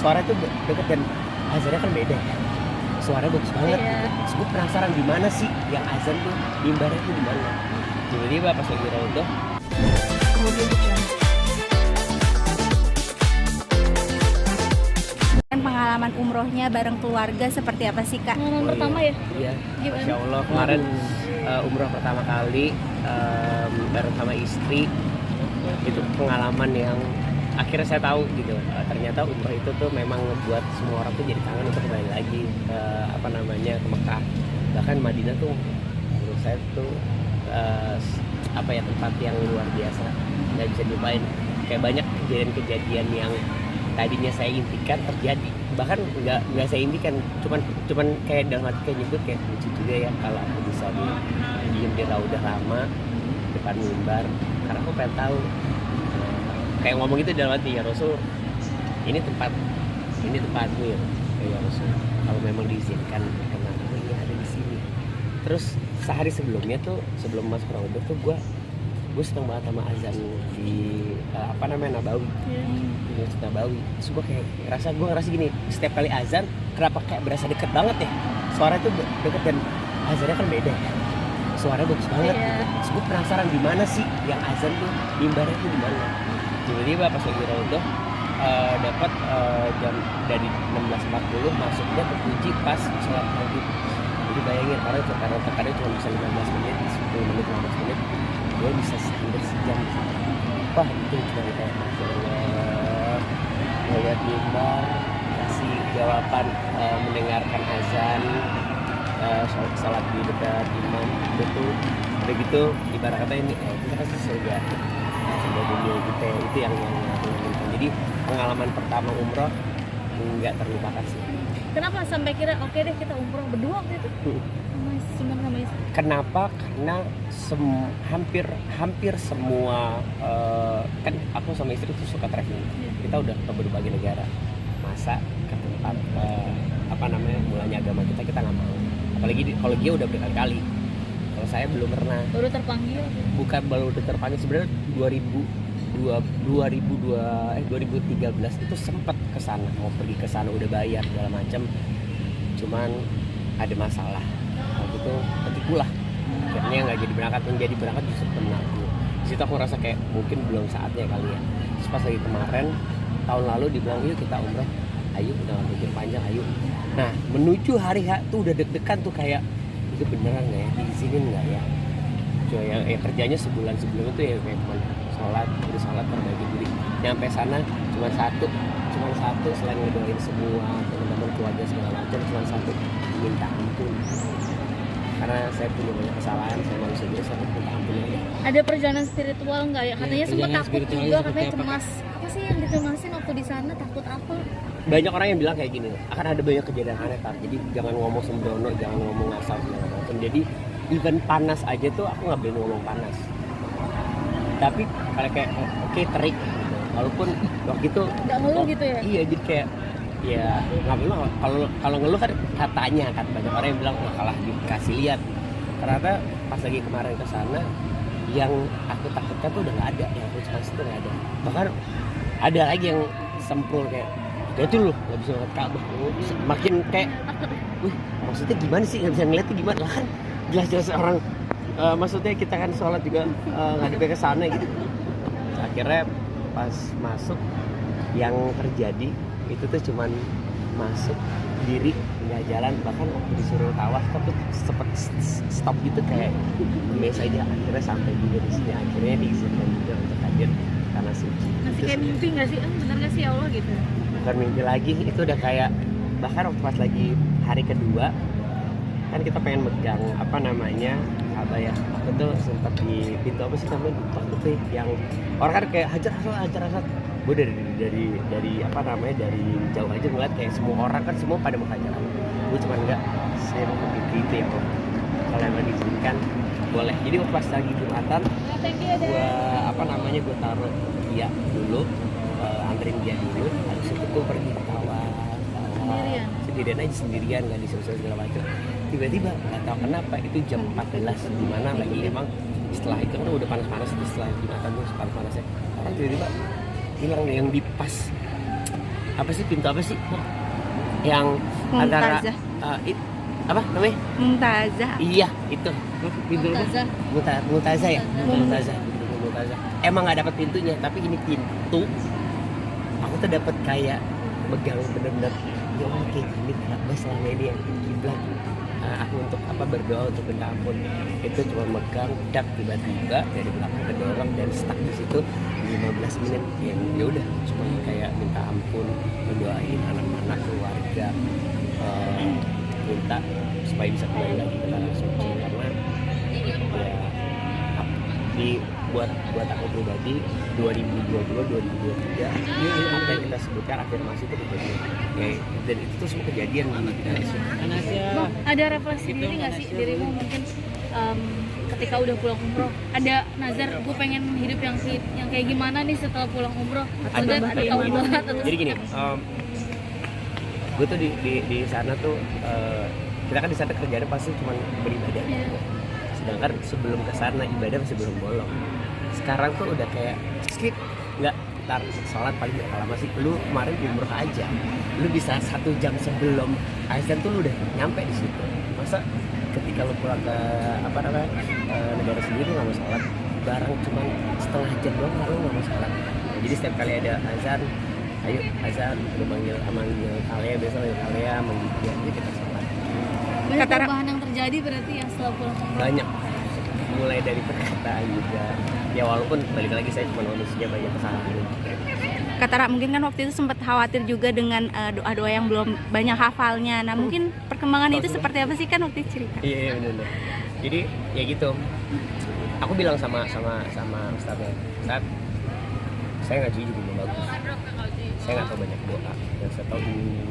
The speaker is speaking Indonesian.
suara tuh deket dan azannya kan beda ya, suaranya bagus banget gitu. Terus gue penasaran di mana sih yang azan tuh mimbarnya tuh di mana. Tiba-tiba pas lagi raudhah pengalaman umrohnya bareng keluarga seperti apa sih Kak? Pengalaman pertama ya? Iya, Gimana? Masya Allah kemarin umroh pertama kali bareng sama istri. Itu pengalaman yang akhirnya saya tahu gitu, ternyata umroh itu tuh memang ngebuat semua orang tuh jadi kangen untuk kembali lagi ke Mekah. Bahkan Madinah tuh menurut saya tuh tempat yang luar biasa, nggak bisa dilupain. Kayak banyak kejadian-kejadian yang tadinya saya impikan terjadi, bahkan nggak saya impikan, cuman kayak dalam hati kayak nyebut kayak lucu juga ya kalau aku bisa diem di raudhah lama depan mimbar, karena aku pengen tahu kayak ngomong itu dalam hati, ya Rasul ini tempatmu ya Rasul, kalau memang diizinkan karena ini ada di sini. Terus sehari sebelumnya tuh, sebelum masuk raudhah tuh gue seneng banget sama azan di Nabawi. Di Masjid Nabawi. Terus gue ngerasa gini, setiap kali azan kenapa kayak berasa deket banget ya, suara tuh deket dan azannya kan beda ya, suaranya bagus banget gitu. Terus gue penasaran di mana sih yang azan tuh mimbarnya tuh di mana. Tiba-tiba pas lagi raudhah dapat jam dari 16.40 masuknya terkunci pas sholat maghrib. Jadi bayangin, karena terkadang cuma bisa 15 menit, 10 menit, 15 menit, gue bisa hampir sejam di situ. Wah itu cuma kayak Masya Allah, ngeliat mimbar, kasih jawaban, mendengarkan azan, sholat di dekat imam, itu udah gitu ibarat kata ini kita kasih surga dunia gitu ya. Itu yang aku inginkan. Jadi pengalaman pertama umroh nggak terlupakan sih. Kenapa sampai kira oke deh kita umroh berdua waktu itu? Sama istri. Kenapa? Karena hampir semua kan aku sama istri tuh suka traveling. Kita udah ke berbagai negara. Masa ke tempat mulanya agama kita nggak mau. Apalagi kalau dia udah berkali-kali. Kalau saya belum pernah. Baru terpanggil? Bukan baru terpanggil, sebenarnya 2013 itu sempat kesana, mau pergi ke sana udah bayar segala macam, cuman ada masalah. Waktu itu ketikulah, akhirnya nggak jadi berangkat. Menjadi berangkat justru temen aku. Di situ aku rasa kayak mungkin belum saatnya kali ya. Terus pas lagi kemarin tahun lalu dibilang yuk kita umroh, ayo udah nggak mikir panjang, ayo. Nah menuju hari H tuh udah deg-degan tuh kayak itu beneran nggak ya, diizinin nggak ya. Coba ya kerjanya sebulan sebelum itu ya kayak cuma sholat berbagi diri. Nyampe sana cuma satu selain ngedoain semua teman-teman keluarga segala macam, cuma satu, minta ampun. Karena saya punya banyak kesalahan, saya manusia biasa, saya minta ampun aja. Ada perjalanan spiritual nggak ya? Katanya sempat takut juga, katanya apa, cemas. Apa sih yang dicemasin waktu di sana? Takut apa? Banyak orang yang bilang kayak gini, akan ada banyak kejadian aneh Tar. Jadi jangan ngomong sembrono, jangan ngomong asal segala macam. Jadi even panas aja tuh aku nggak boleh ngomong panas. Tapi kalau kayak oke, terik gitu. Walaupun waktu itu nggak ngeluh gitu ya? Iya, jadi kayak ya nggak perlu. Kalau ngeluh kan katanya kan banyak orang yang bilang wah kalah dikasih lihat. Ternyata pas lagi kemarin ke sana yang aku takutkan tuh udah nggak ada, yang aku cemas itu nggak ada. Bahkan ada lagi yang sempurna kayak itu loh, nggak bisa ngeliat Ka'bah. Makin kayak wih maksudnya gimana sih nggak bisa ngeliatnya gimana lah, kan jelas-jelas orang maksudnya kita kan sholat juga ngadepnya ke sana gitu. Akhirnya pas masuk yang terjadi itu tuh cuman masuk diri nggak jalan, bahkan waktu disuruh tawaf tapi sempet stop gitu kayak biasa aja. Akhirnya sampai juga di sini, akhirnya diizinkan juga untuk hadir karena suci. Masih kayak mimpi nggak sih? Bener nggak sih ya Allah gitu? Bukan mimpi lagi, itu udah kayak bahkan waktu pas lagi hari kedua kan kita pengen megang Ka'bah ya. Aku tuh sempat di pintu apa sih namanya, lupa tuh yang orang kan kayak hajar asal. Gue dari dari jauh aja ngeliat kayak semua orang kan semua pada mau hajar. Gue cuma enggak, saya mau ke itu ya kalau yang diizinkan boleh. Jadi pas lagi Jumatan gue taruh dia dulu, anterin dia dulu, habis itu gue pergi sendirian aja, sendirian nggak disuruh segala macam. Tiba-tiba nggak tahu kenapa itu jam 14 di mana lagi emang setelah itu kan udah panas-panas, setelah Jumatan tuh panas-panasnya orang tiba-tiba hilang yang di pas apa sih pintu apa sih yang antara Mumtazah. apa namanya? Mumtazah. Iya itu pintu apa? Mumtazah. Multazah ya, Mumtazah. Multazah. Emang nggak dapat pintunya, tapi ini pintu. Aku tuh dapat kayak megang bener-bener. Ya Allah kayak gini kenapa selama ini yang kiblat. Aku untuk apa berdoa untuk minta ampun itu cuma megang dak tiba-tiba dari belakang kedorong dan stuck di situ 15 menit ya udah cuma kayak minta ampun mendoain anak-anak keluarga minta supaya bisa kembali lagi ke tanah suci karena ya buat aku pribadi 2022 2023 apa yang kita sebutkan afirmasi itu kejadian dan itu tuh semua kejadian di Indonesia. Bang, ada refleksi diri nggak sih dirimu mungkin ketika udah pulang umroh ada nazar gue pengen hidup yang kayak gimana nih setelah pulang umroh atau Ada. ada taubat atau Jadi gini, gue tuh di sana tuh kita kan di sana kerjanya pasti cuma beribadah. Iya. Sedangkan sebelum ke sana ibadah masih belum bolong. Sekarang tuh udah kayak skip, nggak ntar sholat paling berapa lama sih? Lu kemarin umroh aja, lu bisa 1 jam sebelum azan tuh lu udah nyampe di situ. Masa ketika lu pulang ke negara sendiri nggak mau sholat, bareng cuma setengah jam doang lu nggak mau sholat. Jadi setiap kali ada azan, ayo azan, lu manggil kalian biasa manggil kalian, manggil dia kita sholat. banyak Kata- perubahan yang terjadi berarti ya setelah pulang umroh. Banyak, mulai dari perkataan juga. Ya walaupun balik lagi saya cuma manusia banyak kesalahan. Kata Ra, mungkin kan waktu itu sempat khawatir juga dengan doa-doa yang belum banyak hafalnya. Nah, mungkin perkembangan itu seperti apa sih kan waktu itu cerita? Iya benar. Jadi ya gitu. Aku bilang sama Ustadznya, Ustadz, saya ngaji juga belum bagus. Saya nggak tahu banyak doa. Yang saya tahu ini.